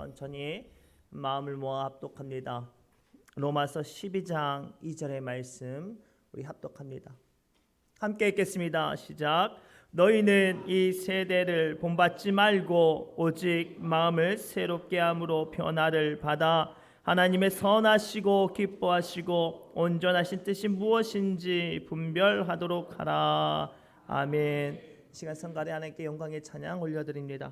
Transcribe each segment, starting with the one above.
천천히 마음을 모아 합독합니다. 로마서 12장 2절의 말씀 우리 합독합니다. 함께 읽겠습니다. 시작. 너희는 이 세대를 본받지 말고 오직 마음을 새롭게 함으로 변화를 받아 하나님의 선하시고 기뻐하시고 온전하신 뜻이 무엇인지 분별하도록 하라. 아멘. 시간 성가대 하나님께 영광의 찬양 올려드립니다.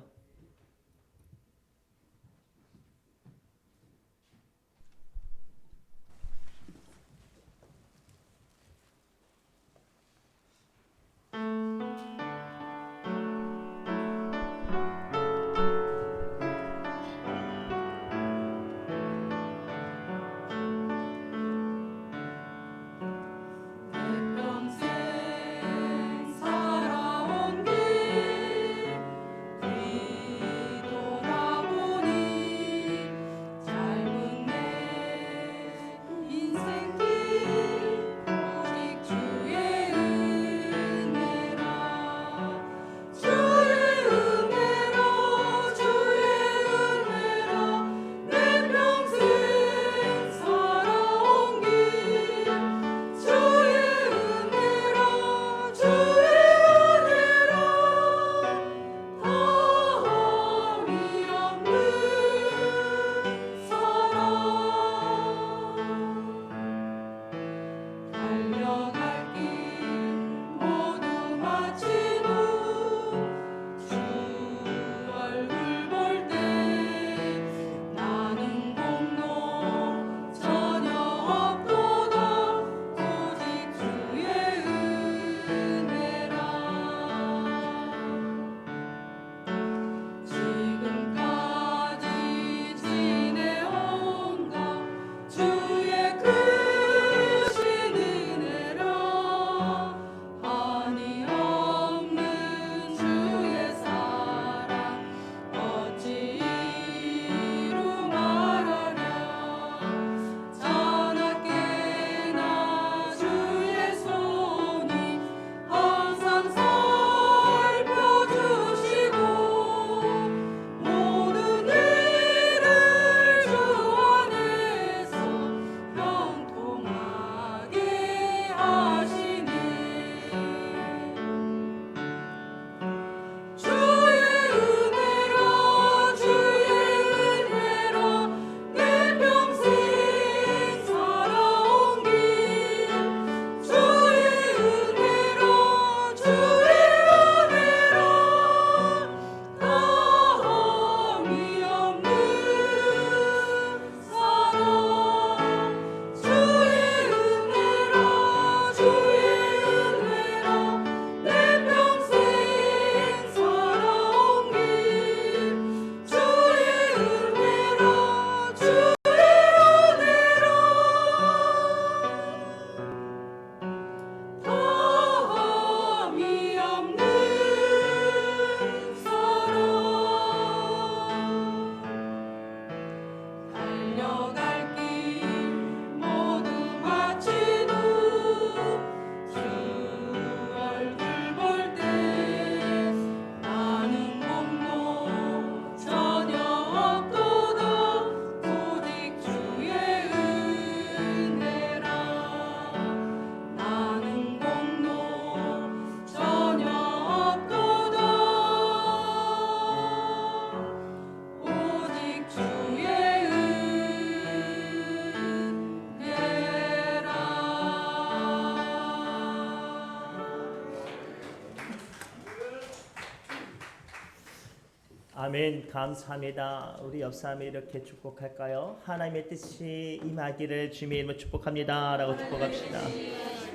아멘. 감사합니다. 우리 옆 사람이 이렇게 축복할까요? 하나님의 뜻이 임하기를 주님의 이름으로 축복합니다 라고 축복합시다.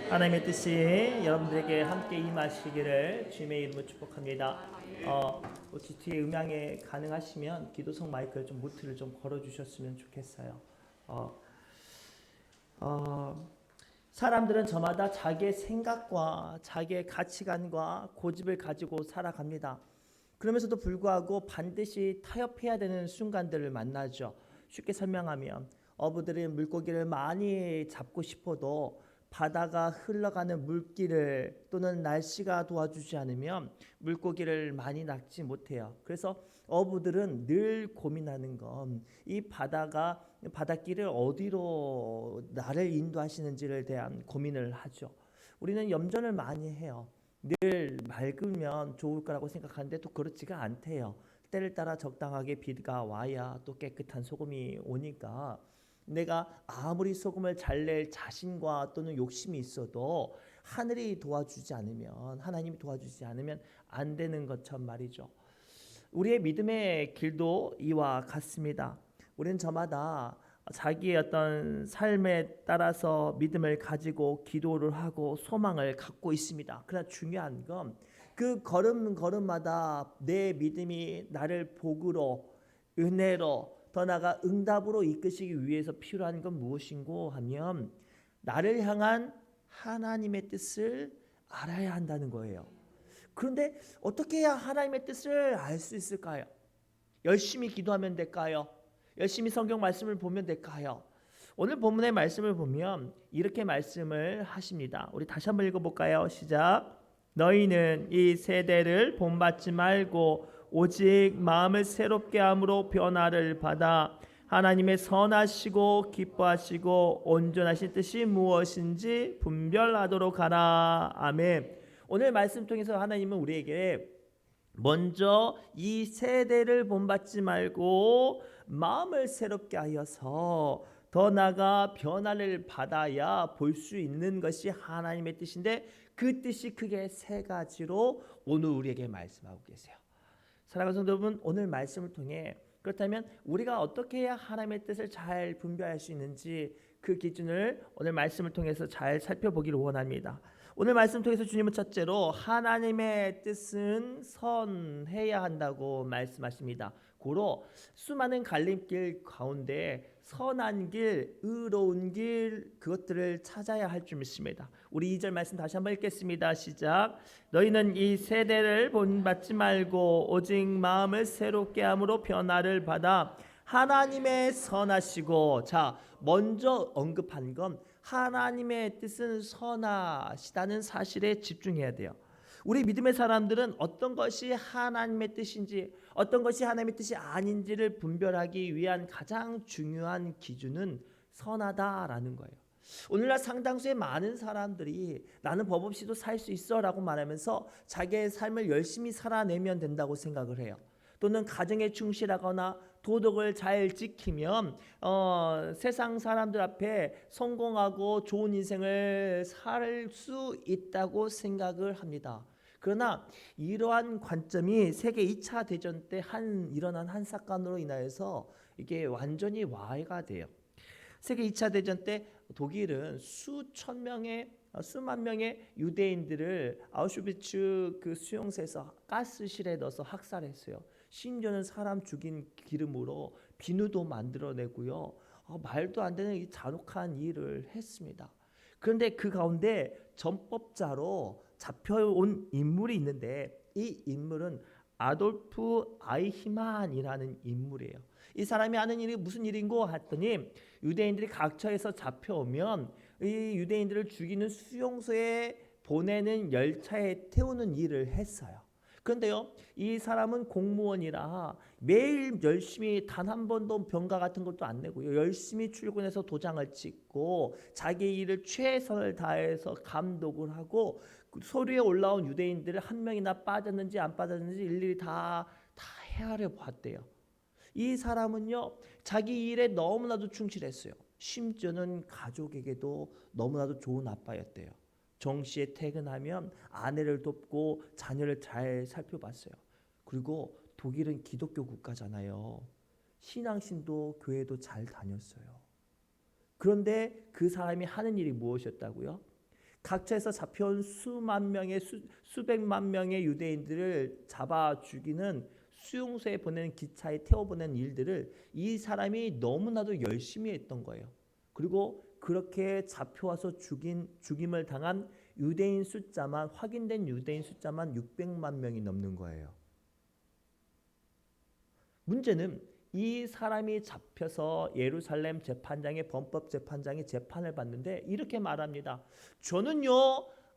하나님의 뜻이 여러분들에게 함께 임하시기를 주님의 이름으로 축복합니다. 혹시 뒤에 음향에 가능하시면 기도성 마이크를 좀 무트를 좀 걸어주셨으면 좋겠어요. 사람들은 저마다 자기의 생각과 자기의 가치관과 고집을 가지고 살아갑니다. 그러면서도 불구하고 반드시 타협해야 되는 순간들을 만나죠. 쉽게 설명하면 어부들은 물고기를 많이 잡고 싶어도 바다가 흘러가는 물길을 또는 날씨가 도와주지 않으면 물고기를 많이 낚지 못해요. 그래서 어부들은 늘 고민하는 건 이 바닷길을 어디로 나를 인도하시는지를 대한 고민을 하죠. 우리는 염전을 많이 해요. 늘 맑으면 좋을 거라고 생각하는데 또 그렇지가 않대요. 때를 따라 적당하게 비가 와야 또 깨끗한 소금이 오니까 내가 아무리 소금을 잘 낼 자신과 또는 욕심이 있어도 하늘이 도와주지 않으면, 하나님이 도와주지 않으면 안 되는 것처럼 말이죠. 우리의 믿음의 길도 이와 같습니다. 우리는 저마다 자기의 어떤 삶에 따라서 믿음을 가지고 기도를 하고 소망을 갖고 있습니다. 그러나 중요한 건 그 걸음마다 내 믿음이 나를 복으로, 은혜로, 더 나아가 응답으로 이끄시기 위해서 필요한 건 무엇인고 하면 나를 향한 하나님의 뜻을 알아야 한다는 거예요. 그런데 어떻게 해야 하나님의 뜻을 알 수 있을까요? 열심히 기도하면 될까요? 열심히 성경 말씀을 보면 될까요? 오늘 본문의 말씀을 보면 이렇게 말씀을 하십니다. 우리 다시 한번 읽어볼까요? 시작. 너희는 이 세대를 본받지 말고 오직 마음을 새롭게 함으로 변화를 받아 하나님의 선하시고 기뻐하시고 온전하신 뜻이 무엇인지 분별하도록 하라. 아멘. 오늘 말씀 통해서 하나님은 우리에게 먼저 이 세대를 본받지 말고 마음을 새롭게 하여서 더 나아가 변화를 받아야 볼 수 있는 것이 하나님의 뜻인데 그 뜻이 크게 세 가지로 오늘 우리에게 말씀하고 계세요. 사랑하는 성도 여러분, 오늘 말씀을 통해 그렇다면 우리가 어떻게 해야 하나님의 뜻을 잘 분별할 수 있는지 그 기준을 오늘 말씀을 통해서 잘 살펴보기를 원합니다. 오늘 말씀 통해서 주님은 첫째로 하나님의 뜻은 선해야 한다고 말씀하십니다. 고로 수많은 갈림길 가운데 선한 길, 의로운 길 그것들을 찾아야 할 줄 믿습니다. 우리 2절 말씀 다시 한번 읽겠습니다. 시작. 너희는 이 세대를 본받지 말고 오직 마음을 새롭게 함으로 변화를 받아 하나님의 선하시고, 자, 먼저 언급한 건 하나님의 뜻은 선하시다는 사실에 집중해야 돼요. 우리 믿음의 사람들은 어떤 것이 하나님의 뜻인지 어떤 것이 하나님의 뜻이 아닌지를 분별하기 위한 가장 중요한 기준은 선하다라는 거예요. 오늘날 상당수의 많은 사람들이 나는 법 없이도 살 수 있어 라고 말하면서 자기의 삶을 열심히 살아내면 된다고 생각을 해요. 또는 가정에 충실하거나 도덕을 잘 지키면 세상 사람들 앞에 성공하고 좋은 인생을 살 수 있다고 생각을 합니다. 그러나 이러한 관점이 세계 2차 대전 때 일어난 한 사건으로 인하여서 이게 완전히 와해가 돼요. 세계 2차 대전 때 독일은 수만 명의 유대인들을 아우슈비츠 그 수용소에서 가스실에 넣어서 학살했어요. 심지어는 사람 죽인 기름으로 비누도 만들어내고요. 말도 안 되는 이 잔혹한 일을 했습니다. 그런데 그 가운데 전법자로 잡혀온 인물이 있는데 이 인물은 아돌프 아이히만이라는 인물이에요. 이 사람이 하는 일이 무슨 일인고 했더니 유대인들이 각처에서 잡혀오면 이 유대인들을 죽이는 수용소에 보내는 열차에 태우는 일을 했어요. 그런데요, 이 사람은 공무원이라 매일 열심히 단 한 번도 병가 같은 것도 안 내고요, 열심히 출근해서 도장을 찍고 자기 일을 최선을 다해서 감독을 하고 서류에 올라온 유대인들을 한 명이나 빠졌는지 안 빠졌는지 일일이 다 헤아려 봤대요. 이 사람은요, 자기 일에 너무나도 충실했어요. 심지어는 가족에게도 너무나도 좋은 아빠였대요. 정시에 퇴근하면 아내를 돕고 자녀를 잘 살펴봤어요. 그리고 독일은 기독교 국가잖아요. 신앙심도 교회도 잘 다녔어요. 그런데 그 사람이 하는 일이 무엇이었다고요? 각처에서 잡혀온 수백만 명의 유대인들을 잡아 죽이는 수용소에 보내는 기차에 태워보내는 일들을 이 사람이 너무나도 열심히 했던 거예요. 그리고 그렇게 잡혀와서 죽임을 당한 유대인 숫자만, 확인된 유대인 숫자만 600만 명이 넘는 거예요. 문제는 이 사람이 잡혀서 예루살렘 재판장의 범법 재판장이 재판을 받는데 이렇게 말합니다. 저는요,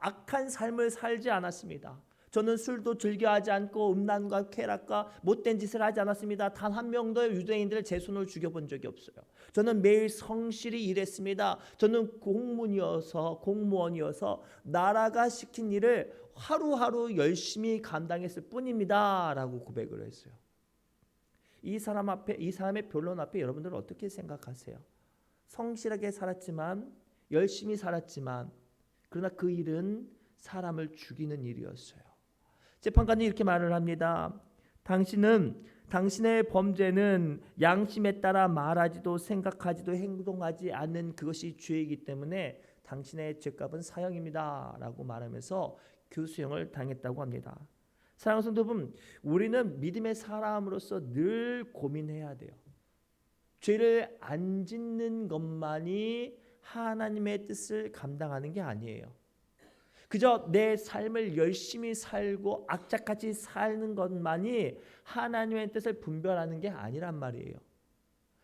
악한 삶을 살지 않았습니다. 저는 술도 즐겨하지 않고 음란과 쾌락과 못된 짓을 하지 않았습니다. 단 한 명도 유대인들을 제 손으로 죽여본 적이 없어요. 저는 매일 성실히 일했습니다. 저는 공무원이어서 나라가 시킨 일을 하루하루 열심히 감당했을 뿐입니다. 라고 고백을 했어요. 이 사람의 변론 앞에 여러분들은 어떻게 생각하세요? 성실하게 살았지만, 열심히 살았지만, 그러나 그 일은 사람을 죽이는 일이었어요. 재판관이 이렇게 말을 합니다. 당신의 범죄는 양심에 따라 말하지도 생각하지도 행동하지 않는 그것이 죄이기 때문에 당신의 죄값은 사형입니다. 라고 말하면서 교수형을 당했다고 합니다. 사랑하는 성도 여러분, 우리는 믿음의 사람으로서 늘 고민해야 돼요. 죄를 안 짓는 것만이 하나님의 뜻을 감당하는 게 아니에요. 그저 내 삶을 열심히 살고 악착같이 사는 것만이 하나님의 뜻을 분별하는 게 아니란 말이에요.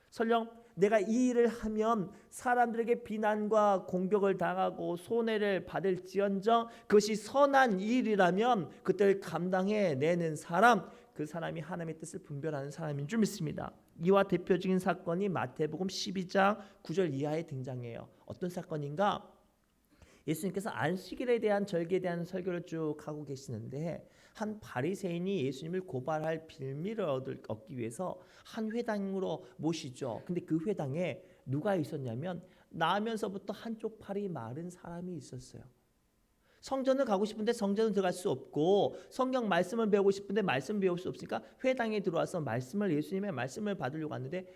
설령 내가 이 일을 하면 사람들에게 비난과 공격을 당하고 손해를 받을지언정 그것이 선한 일이라면 그때를 감당해내는 사람, 그 사람이 하나님의 뜻을 분별하는 사람인 줄 믿습니다. 이와 대표적인 사건이 마태복음 12장 9절 이하에 등장해요. 어떤 사건인가? 예수님께서 안식일에 대한 절기에 대한 설교를 쭉 하고 계시는데 한 바리새인이 예수님을 고발할 빌미를 얻기 위해서 한 회당으로 모시죠. 근데 그 회당에 누가 있었냐면 나면서부터 한쪽 팔이 마른 사람이 있었어요. 성전을 가고 싶은데 성전을 들어갈 수 없고 성경 말씀을 배우고 싶은데 말씀 배울 수 없으니까 회당에 들어와서 예수님의 말씀을 받으려고 하는데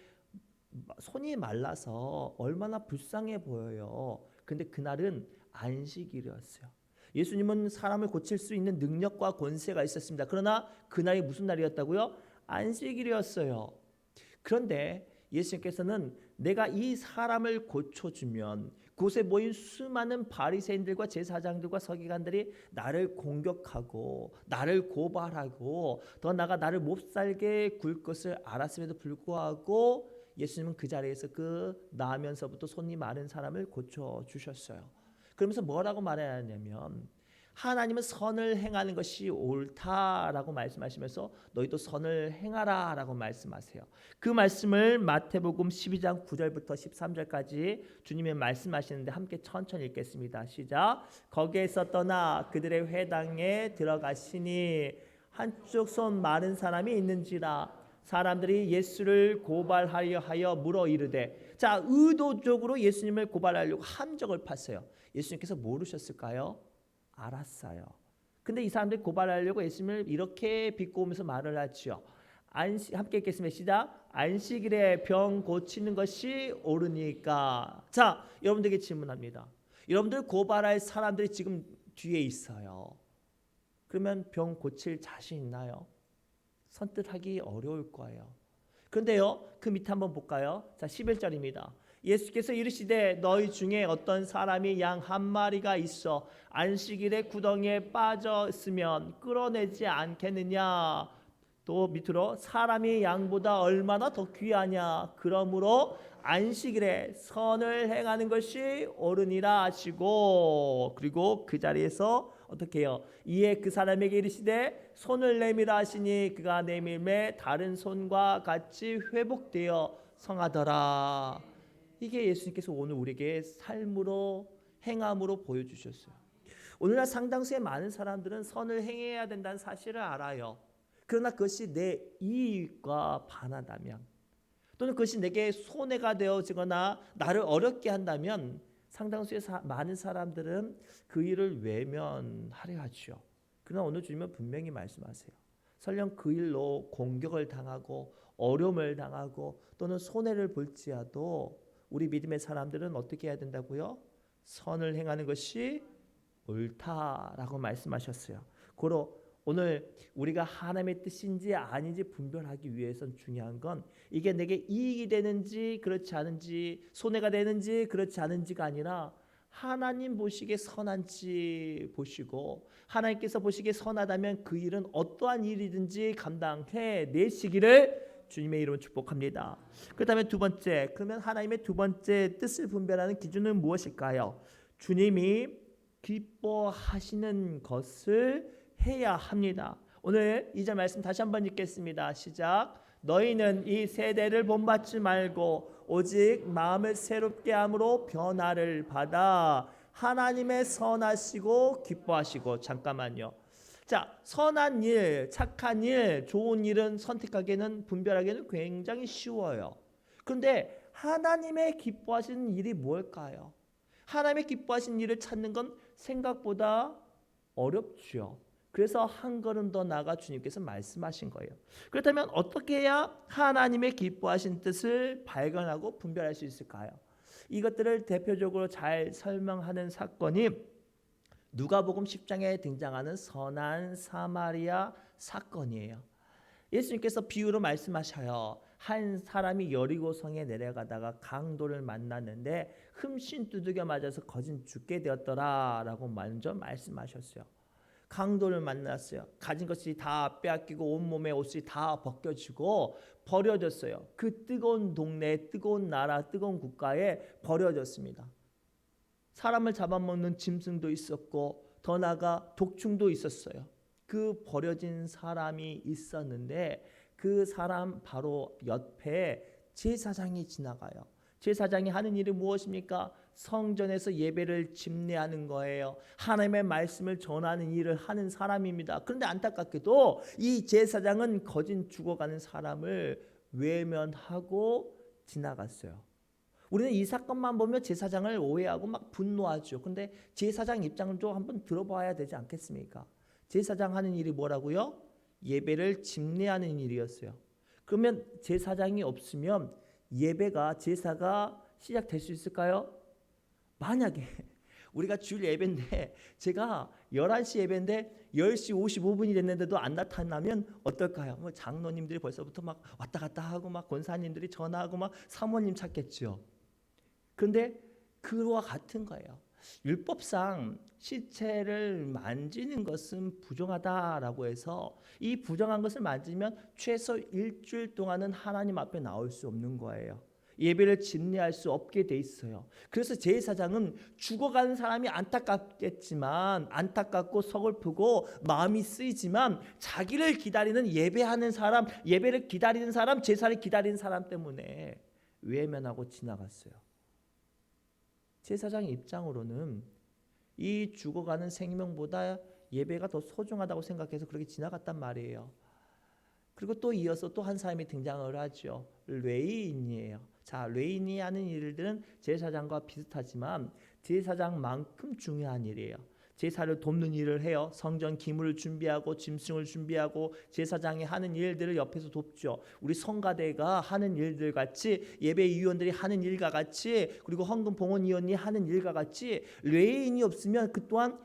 손이 말라서 얼마나 불쌍해 보여요. 근데 그날은 안식일이었어요. 예수님은 사람을 고칠 수 있는 능력과 권세가 있었습니다. 그러나 그날이 무슨 날이었다고요? 안식일이었어요. 그런데 예수님께서는 내가 이 사람을 고쳐주면 그곳에 모인 수많은 바리새인들과 제사장들과 서기관들이 나를 공격하고 나를 고발하고 더 나아가 나를 몹살게 굴 것을 알았음에도 불구하고 예수님은 그 자리에서 그 나면서부터 손이 마른 사람을 고쳐주셨어요. 그러면서 뭐라고 말하냐면 하나님은 선을 행하는 것이 옳다라고 말씀하시면서 너희도 선을 행하라 라고 말씀하세요. 그 말씀을 마태복음 12장 9절부터 13절까지 주님이 말씀하시는데 함께 천천히 읽겠습니다. 시작. 거기에서 떠나 그들의 회당에 들어가시니 한쪽 손 마른 사람이 있는지라 사람들이 예수를 고발하려 하여 물어 이르되, 자, 의도적으로 예수님을 고발하려고 함정을 팠어요. 예수님께서 모르셨을까요? 알았어요. 근데 이 사람들이 고발하려고 예수님을 이렇게 비꼬면서 말을 하지요. 함께 읽겠습니다. 시작. 안식일에 병 고치는 것이 옳으니까. 자, 여러분들에게 질문합니다. 여러분들 고발할 사람들이 지금 뒤에 있어요. 그러면 병 고칠 자신 있나요? 선뜻하기 어려울 거예요. 그런데요, 그 밑에 한번 볼까요? 자, 11절입니다. 예수께서 이르시되 너희 중에 어떤 사람이 양 한 마리가 있어 안식일에 구덩이에 빠졌으면 끌어내지 않겠느냐. 또 밑으로 사람이 양보다 얼마나 더 귀하냐. 그러므로 안식일에 선을 행하는 것이 옳으니라 하시고, 그리고 그 자리에서 어떻게 해요? 이에 그 사람에게 이르시되 손을 내밀어 하시니 그가 내밀매 다른 손과 같이 회복되어 성하더라. 이게 예수님께서 오늘 우리에게 삶으로 행함으로 보여주셨어요. 오늘날 상당수의 많은 사람들은 선을 행해야 된다는 사실을 알아요. 그러나 그것이 내 이익과 반하다면 또는 그것이 내게 손해가 되어지거나 나를 어렵게 한다면 상당수의 많은 사람들은 그 일을 외면하려 하죠. 그러나 오늘 주님은 분명히 말씀하세요. 설령 그 일로 공격을 당하고 어려움을 당하고 또는 손해를 볼지라도 우리 믿음의 사람들은 어떻게 해야 된다고요? 선을 행하는 것이 옳다라고 말씀하셨어요. 고로 오늘 우리가 하나님의 뜻인지 아닌지 분별하기 위해선 중요한 건 이게 내게 이익이 되는지 그렇지 않은지, 손해가 되는지 그렇지 않은지가 아니라 하나님 보시기에 선한지 보시고, 하나님께서 보시기에 선하다면 그 일은 어떠한 일이든지 감당해 내시기를 주님의 이름으로 축복합니다. 그다음에 두 번째, 그러면 하나님의 두 번째 뜻을 분별하는 기준은 무엇일까요? 주님이 기뻐하시는 것을 해야 합니다. 오늘 2절 말씀 다시 한번 읽겠습니다. 시작. 너희는 이 세대를 본받지 말고 오직 마음을 새롭게 함으로 변화를 받아 하나님의 선하시고 기뻐하시고. 잠깐만요. 자, 선한 일, 착한 일, 좋은 일은 선택하기는 분별하기는 굉장히 쉬워요. 그런데 하나님의 기뻐하시는 일이 뭘까요? 하나님의 기뻐하시는 일을 찾는 건 생각보다 어렵죠. 그래서 한 걸음 더 나아가 주님께서 말씀하신 거예요. 그렇다면 어떻게 해야 하나님의 기뻐하신 뜻을 발견하고 분별할 수 있을까요? 이것들을 대표적으로 잘 설명하는 사건이 누가복음 10장에 등장하는 선한 사마리아 사건이에요. 예수님께서 비유로 말씀하셔요. 한 사람이 여리고성에 내려가다가 강도를 만났는데 흠씬 두들겨 맞아서 거진 죽게 되었더라 라고 먼저 말씀하셨어요. 강도를 만났어요. 가진 것이 다 빼앗기고 온몸에 옷이 다 벗겨지고 버려졌어요. 그 뜨거운 동네, 뜨거운 나라, 뜨거운 국가에 버려졌습니다. 사람을 잡아먹는 짐승도 있었고 더 나아가 독충도 있었어요. 그 버려진 사람이 있었는데 그 사람 바로 옆에 제사장이 지나가요. 제사장이 하는 일이 무엇입니까? 성전에서 예배를 집례하는 거예요. 하나님의 말씀을 전하는 일을 하는 사람입니다. 그런데 안타깝게도 이 제사장은 거진 죽어가는 사람을 외면하고 지나갔어요. 우리는 이 사건만 보면 제사장을 오해하고 막 분노하죠. 근데 제사장 입장도 한번 들어봐야 되지 않겠습니까? 제사장 하는 일이 뭐라고요? 예배를 집례하는 일이었어요. 그러면 제사장이 없으면 예배가, 제사가 시작될 수 있을까요? 만약에 우리가 주일 예배인데 제가 11시 예배인데 10시 55분이 됐는데도 안 나타나면 어떨까요? 뭐 장로님들이 벌써부터 막 왔다 갔다 하고 막 권사님들이 전화하고 막 사모님 찾겠죠. 그런데 그와 같은 거예요. 율법상 시체를 만지는 것은 부정하다라고 해서 이 부정한 것을 만지면 최소 일주일 동안은 하나님 앞에 나올 수 없는 거예요. 예배를 집례할 수 없게 돼 있어요. 그래서 제사장은 죽어가는 사람이 안타깝겠지만, 안타깝고 서글프고 마음이 쓰이지만 자기를 기다리는 예배하는 사람, 예배를 기다리는 사람, 제사를 기다리는 사람 때문에 외면하고 지나갔어요. 제사장 입장으로는 이 죽어가는 생명보다 예배가 더 소중하다고 생각해서 그렇게 지나갔단 말이에요. 그리고 또 이어서 또 한 사람이 등장을 하죠. 레위인이에요. 자, 레위인이 하는 일들은 제사장과 비슷하지만 제사장만큼 중요한 일이에요. 제사를 돕는 일을 해요. 성전 기물을 준비하고 짐승을 준비하고 제사장이 하는 일들을 옆에서 돕죠. 우리 성가대가 하는 일들 같이, 예배위원들이 하는 일과 같이, 그리고 헌금 봉헌위원이 하는 일과 같이 레위인이 없으면 그 또한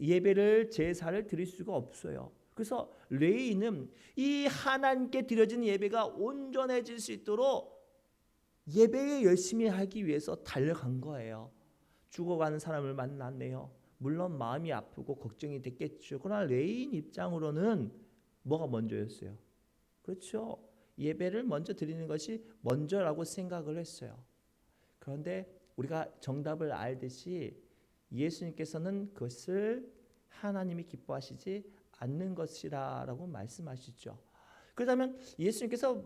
예배를, 제사를 드릴 수가 없어요. 그래서 레위인은 이 하나님께 드려진 예배가 온전해질 수 있도록 예배에 열심히 하기 위해서 달려간 거예요. 죽어가는 사람을 만났네요. 물론 마음이 아프고 걱정이 됐겠죠. 그러나 레위인 입장으로는 뭐가 먼저였어요? 그렇죠. 예배를 먼저 드리는 것이 먼저라고 생각을 했어요. 그런데 우리가 정답을 알듯이 예수님께서는 그것을 하나님이 기뻐하시지 않는 것이라고 말씀하시죠. 그렇다면 예수님께서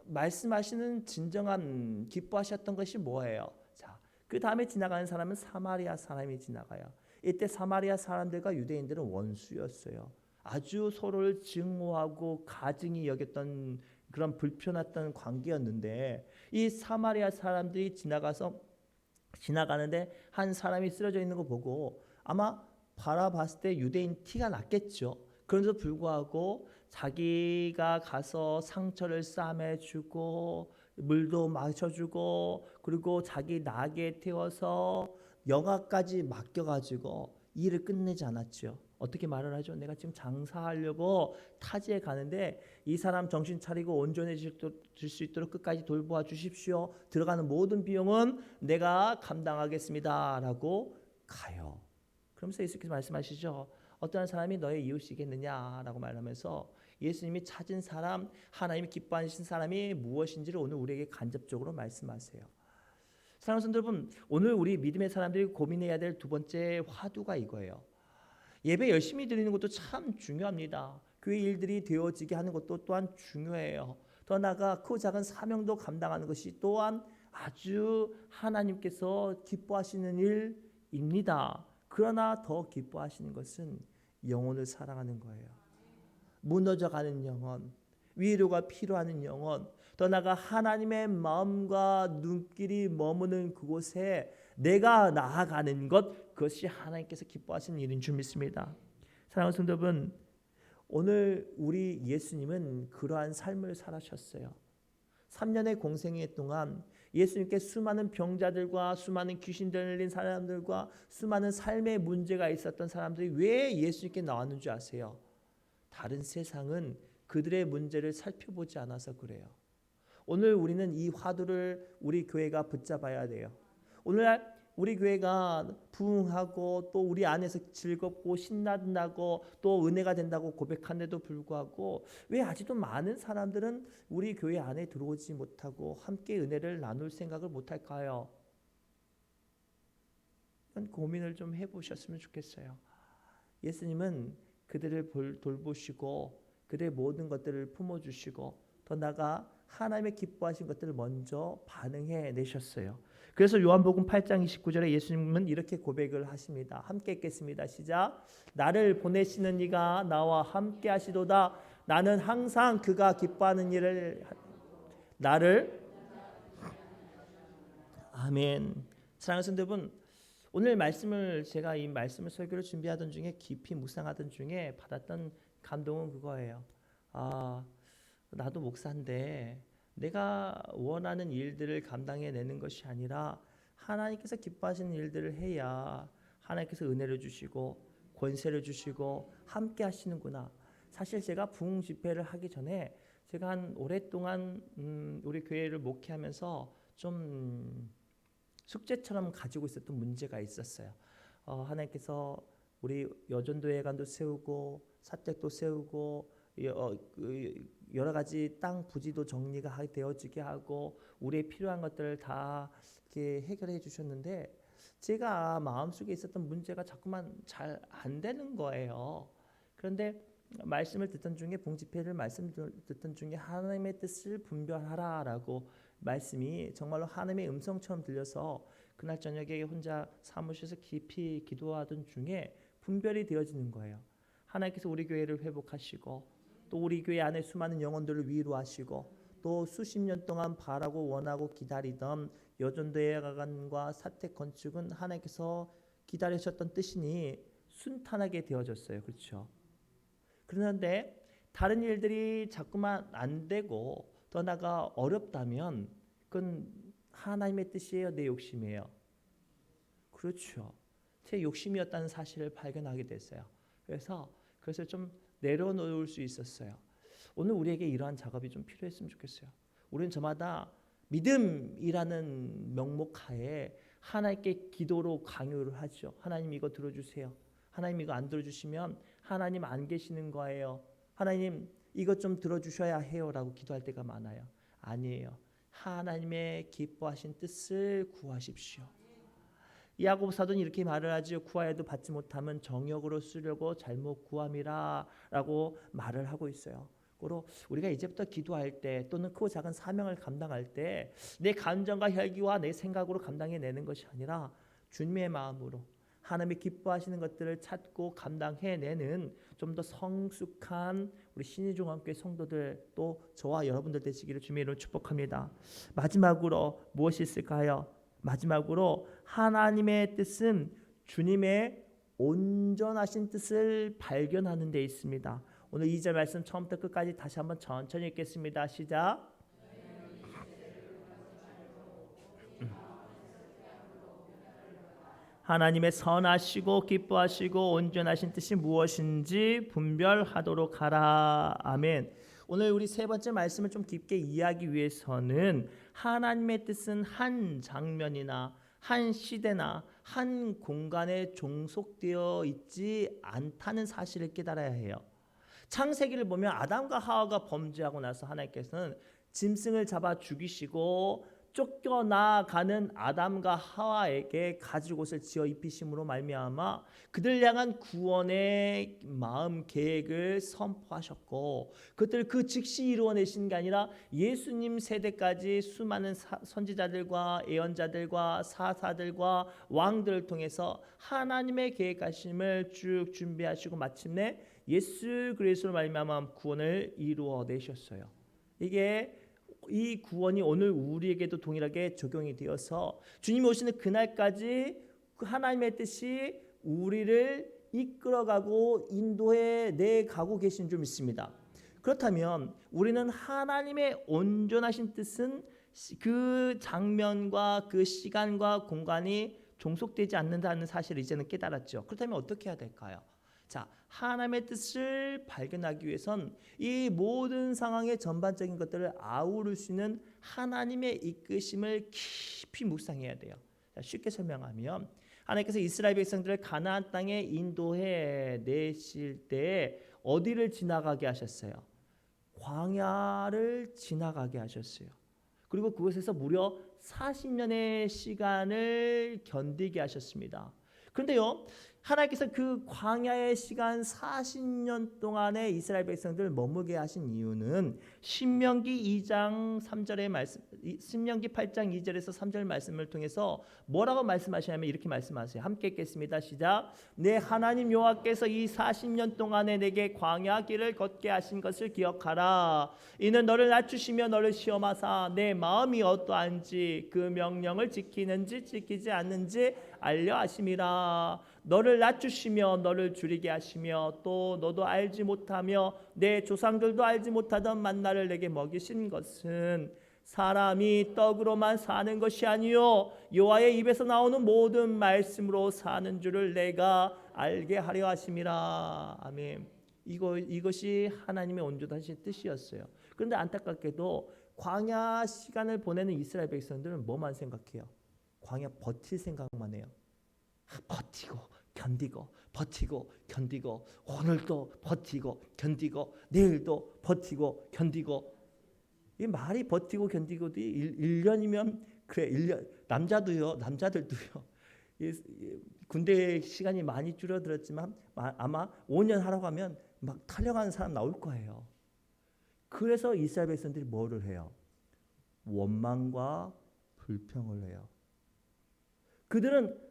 말씀하시는 진정한 기뻐하셨던 것이 뭐예요? 자, 그 다음에 지나가는 사람은 사마리아 사람이 지나가요. 이때 사마리아 사람들과 유대인들은 원수였어요. 아주 서로를 증오하고 가증히 여겼던 그런 불편했던 관계였는데 이 사마리아 사람들이 지나가는데 한 사람이 쓰러져 있는 거 보고 아마 바라봤을 때 유대인 티가 났겠죠. 그런데도 불구하고 자기가 가서 상처를 싸매주고 물도 마셔주고 그리고 자기 나귀에 태워서 영화까지 맡겨가지고 일을 끝내지 않았죠. 어떻게 말을 하죠? 내가 지금 장사하려고 타지에 가는데 이 사람 정신 차리고 온전해질 수 있도록 끝까지 돌보아 주십시오. 들어가는 모든 비용은 내가 감당하겠습니다 라고 가요. 그러면서 예수께서 말씀하시죠. 어떠한 사람이 너의 이웃이겠느냐라고 말하면서 예수님이 찾은 사람, 하나님이 기뻐하시는 사람이 무엇인지를 오늘 우리에게 간접적으로 말씀하세요. 사랑하는 성도 여러분, 오늘 우리 믿음의 사람들이 고민해야 될 두 번째 화두가 이거예요. 예배 열심히 드리는 것도 참 중요합니다. 교회 일들이 되어지게 하는 것도 또한 중요해요. 더 나아가 크고 작은 사명도 감당하는 것이 또한 아주 하나님께서 기뻐하시는 일입니다. 그러나 더 기뻐하시는 것은 영혼을 사랑하는 거예요. 무너져가는 영혼, 위로가 필요한 영혼, 더 나아가 하나님의 마음과 눈길이 머무는 그곳에 내가 나아가는 것, 그것이 하나님께서 기뻐하시는 일인 줄 믿습니다. 사랑하는 성도 여러분, 오늘 우리 예수님은 그러한 삶을 살아셨어요. 3년의 공생애 동안 예수님께 수많은 병자들과 수많은 귀신 들린 사람들과 수많은 삶의 문제가 있었던 사람들이 왜 예수님께 나왔는 줄 아세요? 다른 세상은 그들의 문제를 살펴보지 않아서 그래요. 오늘 우리는 이 화두를 우리 교회가 붙잡아야 돼요. 오늘날 우리 교회가 부흥하고 또 우리 안에서 즐겁고 신난다고 또 은혜가 된다고 고백하는데도 불구하고 왜 아직도 많은 사람들은 우리 교회 안에 들어오지 못하고 함께 은혜를 나눌 생각을 못할까요? 고민을 좀 해보셨으면 좋겠어요. 예수님은 그들을 돌보시고 그들의 모든 것들을 품어주시고 더 나아가 하나님의 기뻐하신 것들을 먼저 반응해 내셨어요. 그래서 요한복음 8장 29절에 예수님은 이렇게 고백을 하십니다. 함께 읽겠습니다. 시작. 나를 보내시는 이가 나와 함께 하시도다. 나는 항상 그가 기뻐하는 일을 나를 아멘. 사랑하는 성도 여러분, 오늘 말씀을 제가 이 말씀을 설교를 준비하던 중에 깊이 묵상하던 중에 받았던 감동은 그거예요. 나도 목사인데 내가 원하는 일들을 감당해내는 것이 아니라 하나님께서 기뻐하시는 일들을 해야 하나님께서 은혜를 주시고 권세를 주시고 함께 하시는구나. 사실 제가 부흥 집회를 하기 전에 제가 한 오랫동안 우리 교회를 목회하면서 좀 숙제처럼 가지고 있었던 문제가 있었어요. 하나님께서 우리 여전도회관도 세우고 사택도 세우고 여러 가지 땅 부지도 정리가 되어지게 하고 우리의 필요한 것들을 다 이렇게 해결해 주셨는데 제가 마음속에 있었던 문제가 자꾸만 잘 안 되는 거예요. 그런데 말씀을 듣던 중에 봉집회를 말씀 듣던 중에 하나님의 뜻을 분별하라라고 말씀이 정말로 하나님의 음성처럼 들려서 그날 저녁에 혼자 사무실에서 깊이 기도하던 중에 분별이 되어지는 거예요. 하나님께서 우리 교회를 회복하시고 또 우리 교회 안에 수많은 영혼들을 위로하시고 또 수십 년 동안 바라고 원하고 기다리던 여전도회관과 사택 건축은 하나님께서 기다리셨던 뜻이니 순탄하게 되어졌어요. 그렇죠? 그런데 다른 일들이 자꾸만 안 되고 더 나아가 어렵다면 그건 하나님의 뜻이에요? 내 욕심이에요? 그렇죠. 제 욕심이었다는 사실을 발견하게 됐어요. 그래서 그것을 좀 내려놓을 수 있었어요. 오늘 우리에게 이러한 작업이 좀 필요했으면 좋겠어요. 우리는 저마다 믿음이라는 명목하에 하나님께 기도로 강요를 하죠. 하나님 이거 들어주세요. 하나님 이거 안 들어주시면 하나님 안 계시는 거예요. 하나님 이것 좀 들어주셔야 해요 라고 기도할 때가 많아요. 아니에요. 하나님의 기뻐하신 뜻을 구하십시오. 야고보 사도는 이렇게 말을 하지요. 구하여도 받지 못하면 정욕으로 쓰려고 잘못 구함이라 라고 말을 하고 있어요. 그리고 우리가 이제부터 기도할 때 또는 크고 작은 사명을 감당할 때 내 감정과 혈기와 내 생각으로 감당해내는 것이 아니라 주님의 마음으로 하나님이 기뻐하시는 것들을 찾고 감당해내는 좀 더 성숙한 우리 신의종합교회 성도들 또 저와 여러분들 되시기를 주님의 이름으로 축복합니다. 마지막으로 무엇이 있을까요? 마지막으로 하나님의 뜻은 주님의 온전하신 뜻을 발견하는 데 있습니다. 오늘 2절 말씀 처음부터 끝까지 다시 한번 천천히 읽겠습니다. 시작. 하나님의 선하시고 기뻐하시고 온전하신 뜻이 무엇인지 분별하도록 하라. 아멘. 오늘 우리 세 번째 말씀을 좀 깊게 이해하기 위해서는 하나님의 뜻은 한 장면이나 한 시대나 한 공간에 종속되어 있지 않다는 사실을 깨달아야 해요. 창세기를 보면 아담과 하와가 범죄하고 나서 하나님께서는 짐승을 잡아 죽이시고 쫓겨나가는 아담과 하와에게 가죽옷을 지어 입히심으로 말미암아 그들 향한 구원의 마음 계획을 선포하셨고, 그것들을 그 즉시 이루어내신 게 아니라 예수님 세대까지 수많은 선지자들과 예언자들과 사사들과 왕들을 통해서 하나님의 계획하심을 쭉 준비하시고 마침내 예수 그리스도로 말미암아 구원을 이루어내셨어요. 이 구원이 오늘 우리에게도 동일하게 적용이 되어서 주님이 오시는 그날까지 하나님의 뜻이 우리를 이끌어가고 인도해 내가고 계신 줄 믿습니다. 그렇다면 우리는 하나님의 온전하신 뜻은 그 장면과 그 시간과 공간이 종속되지 않는다는 사실을 이제는 깨달았죠. 그렇다면 어떻게 해야 될까요? 자, 하나님의 뜻을 발견하기 위해선 이 모든 상황의 전반적인 것들을 아우를 수 있는 하나님의 이끄심을 깊이 묵상해야 돼요. 자, 쉽게 설명하면 하나님께서 이스라엘 백성들을 가나안 땅에 인도해 내실 때 어디를 지나가게 하셨어요? 광야를 지나가게 하셨어요. 그리고 그곳에서 무려 40년의 시간을 견디게 하셨습니다. 그런데요, 하나님께서 그 광야의 시간 40년 동안에 이스라엘 백성들을 머물게 하신 이유는 신명기 2장 3절의 말씀, 신명기 8장 2절에서 3절 말씀을 통해서 뭐라고 말씀하시냐면 이렇게 말씀하세요. 함께 읽겠습니다. 시작. 내 하나님 여호와께서 이 40년 동안에 내게 광야 길을 걷게 하신 것을 기억하라. 이는 너를 낮추시며 너를 시험하사 내 마음이 어떠한지 그 명령을 지키는지 지키지 않는지 알려 하심이라. 너를 낮추시며 너를 줄이게 하시며 또 너도 알지 못하며 내 조상들도 알지 못하던 만나를 내게 먹이신 것은 사람이 떡으로만 사는 것이 아니요 여호와의 입에서 나오는 모든 말씀으로 사는 줄을 내가 알게 하려 하심이라. 아멘. 이것이 하나님의 온전하신 뜻이었어요. 그런데 안타깝게도 광야 시간을 보내는 이스라엘 백성들은 뭐만 생각해요? 광야 버틸 생각만 해요. 버티고 견디고 버티고 견디고 오늘도 버티고 견디고 내일도 버티고 견디고. 이 말이 버티고 견디고도 1년이면 그래 1년. 남자들도요. 군대 시간이 많이 줄어들었지만 아마 5년 하라고 하면 막 탈영하는 사람 나올 거예요. 그래서 이스라엘 백성들이 뭐를 해요? 원망과 불평을 해요. 그들은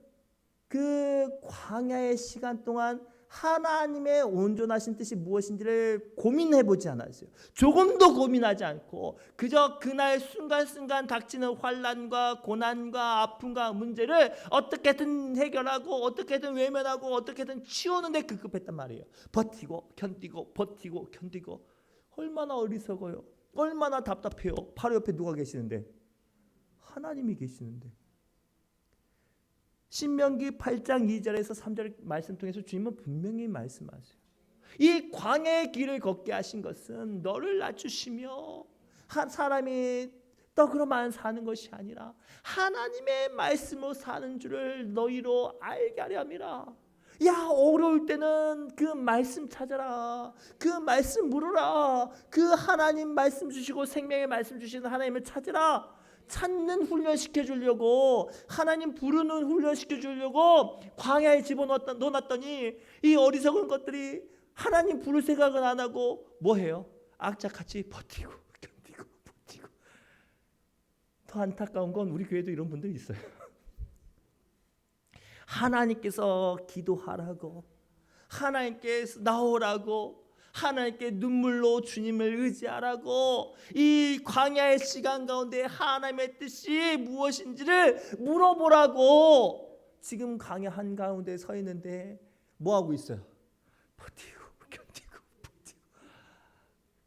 그 광야의 시간 동안 하나님의 온전하신 뜻이 무엇인지를 고민해보지 않았어요. 조금도 고민하지 않고 그저 그날 순간순간 닥치는 환난과 고난과 아픔과 문제를 어떻게든 해결하고 어떻게든 외면하고 어떻게든 치우는 데 급급했단 말이에요. 버티고 견디고 버티고 견디고. 얼마나 어리석어요. 얼마나 답답해요. 바로 옆에 누가 계시는데? 하나님이 계시는데. 신명기 8장 2절에서 3절 말씀 통해서 주님은 분명히 말씀하세요. 이 광야의 길을 걷게 하신 것은 너를 낮추시며 한 사람이 떡으로만 사는 것이 아니라 하나님의 말씀으로 사는 줄을 너희로 알게 하려 함이라. 야, 어려울 때는 그 말씀 찾아라. 그 말씀 물어라. 그 하나님 말씀 주시고 생명의 말씀 주시는 하나님을 찾으라. 찾는 훈련 시켜주려고, 하나님 부르는 훈련 시켜주려고 광야에 집어넣었더니 이 어리석은 것들이 하나님 부를 생각은 안 하고 뭐해요? 악착같이 버티고 견디고 버티고. 더 안타까운 건 우리 교회도 이런 분들이 있어요. 하나님께서 기도하라고, 하나님께서 나오라고, 하나님께 눈물로 주님을 의지하라고, 이 광야의 시간 가운데 하나님의 뜻이 무엇인지를 물어보라고 지금 광야 한가운데 서 있는데 뭐하고 있어요? 버티고 견디고 버티고.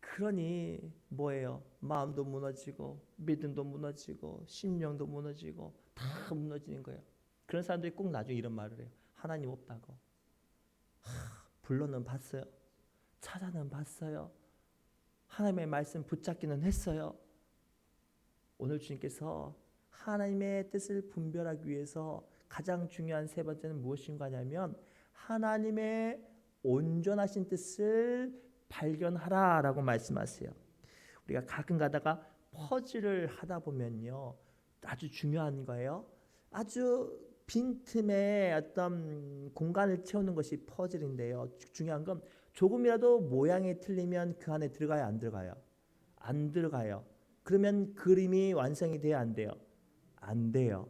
그러니 뭐예요? 마음도 무너지고 믿음도 무너지고 심령도 무너지고 다 무너지는 거예요. 그런 사람들이 꼭 나중에 이런 말을 해요. 하나님 없다고. 불러는 봤어요. 찾아는 봤어요. 하나님의 말씀 붙잡기는 했어요. 오늘 주님께서 하나님의 뜻을 분별하기 위해서 가장 중요한 세 번째는 무엇인가 하냐면 하나님의 온전하신 뜻을 발견하라라고 말씀하세요. 우리가 가끔 가다가 퍼즐을 하다 보면요, 아주 중요한 거예요. 아주 빈틈에 어떤 공간을 채우는 것이 퍼즐인데요. 중요한 건 조금이라도 모양이 틀리면 그 안에 들어가요, 안 들어가요? 안 들어가요. 그러면 그림이 완성이 돼야 안 돼요? 안 돼요.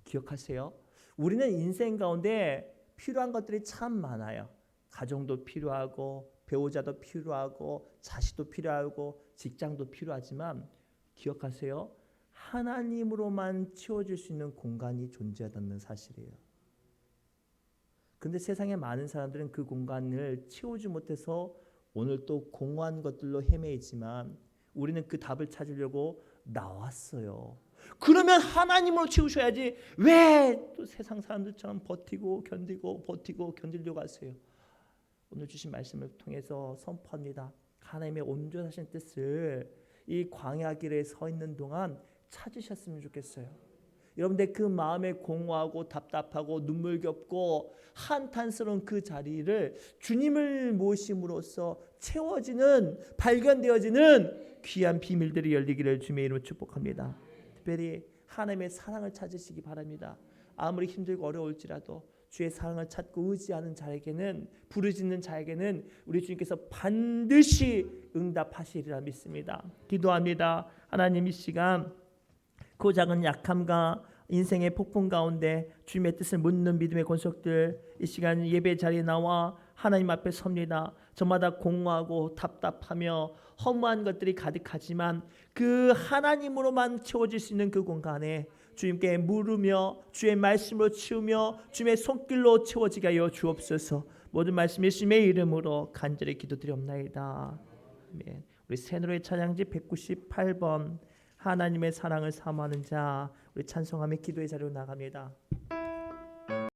기억하세요. 우리는 인생 가운데 필요한 것들이 참 많아요. 가정도 필요하고 배우자도 필요하고 자식도 필요하고 직장도 필요하지만 기억하세요. 하나님으로만 채워질 수 있는 공간이 존재한다는 사실이에요. 그런데 세상에 많은 사람들은 그 공간을 채우지 못해서 오늘 또 공허한 것들로 헤매이지만 우리는 그 답을 찾으려고 나왔어요. 그러면 하나님으로 채우셔야지 왜 또 세상 사람들처럼 버티고 견디려고 하세요. 오늘 주신 말씀을 통해서 선포합니다. 하나님의 온전하신 뜻을 이 광야 길에 서 있는 동안 찾으셨으면 좋겠어요. 여러분들 그 마음에 공허하고 답답하고 눈물겹고 한탄스러운 그 자리를 주님을 모심으로써 채워지는 발견되어지는 귀한 비밀들이 열리기를 주님의 이름으로 축복합니다. 특별히 하나님의 사랑을 찾으시기 바랍니다. 아무리 힘들고 어려울지라도 주의 사랑을 찾고 의지하는 자에게는 부르짖는 자에게는 우리 주님께서 반드시 응답하시리라 믿습니다. 기도합니다. 하나님 이 시간 그 작은 약함과 인생의 폭풍 가운데 주님의 뜻을 묻는 믿음의 권속들 이 시간 예배 자리에 나와 하나님 앞에 섭니다. 저마다 공허하고 답답하며 허무한 것들이 가득하지만 그 하나님으로만 채워질 수 있는 그 공간에 주님께 물으며 주의 말씀으로 치우며 주님의 손길로 채워지게 하여 주옵소서. 모든 말씀 예수님의 이름으로 간절히 기도드리옵나이다. 아멘. 우리 새노래 찬양지 198번 하나님의 사랑을 사모하는 자 우리 찬송하며 기도의 자리로 나갑니다.